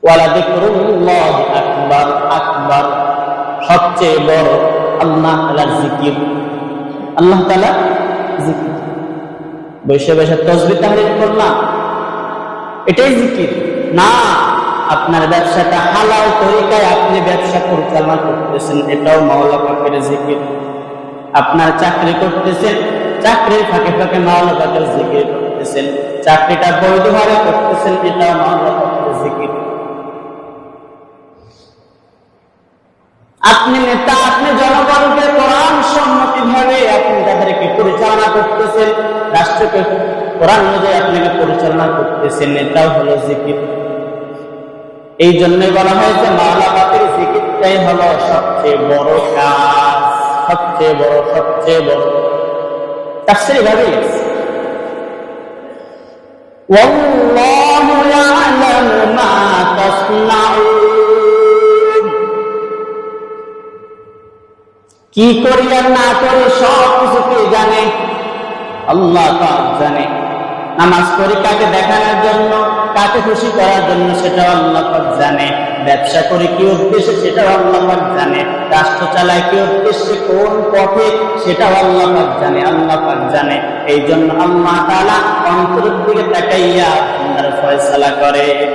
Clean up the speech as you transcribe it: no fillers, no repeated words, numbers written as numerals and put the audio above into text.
ওয়ালাযিকরুল্লাহি আকবার, আকবার সবচেয়ে বড় আল্লাহ তাআলার জিকির। আল্লাহ তাআলা জিকির, বসে বসে তাসবিহ তাহলিল করলাম এটাই জিকির না। আপনার ব্যবসাটা হালাল তরিকায় আপনি ব্যবসা পরিচালনা করতেছেন, এটাও মাওলা পাকের জিকির। আপনার চাকরি করতেছেন, চাকরির ফাঁকে ফাঁকে মাওলা পাকের জিকির করতেছেন, চাকরিটা বৈধভাবে করতেছেন, এটাও মাওলা পাকের জিকির। আপনি নেতা, আপনি জনগণকে কোরআন সম্মতিভাবে আপনি তাদেরকে পরিচালনা করতেছেন, রাষ্ট্রকে কোরআন অনুযায়ী আপনাকে পরিচালনা করতেছেন, এটাও হলো জিকির। এই জন্যই বলা হয়েছে মাওলা পাকের জিকিরটাই হলো সবচেয়ে বড় কাজ, সবচেয়ে বড়, সবচেয়ে বড়। তাফসীরে ভাবে ওয়াল্লাহু ইয়ালামু মা তাসনাউন, কি করি আর না করি সব কিছুকে জানে আল্লাহ পাক জানে। নামাজ পড়ি কাকে দেখানোর জন্য, কাকে খুশি করার জন্য, সেটাও আল্লাহ পাক জানে। ব্যবসা করি কি উদ্দেশ্যে, সেটাও আল্লাহ পাক জানে। রাষ্ট্র চালায় কি উদ্দেশ্যে, কোন পথে, সেটাও আল্লাহ পাক জানে, আল্লাহ পাক জানে। এই জন্য আল্লাহ তাআলা অন্তরের দিকে তাকাইয়া আপনার ফয়সালা করে।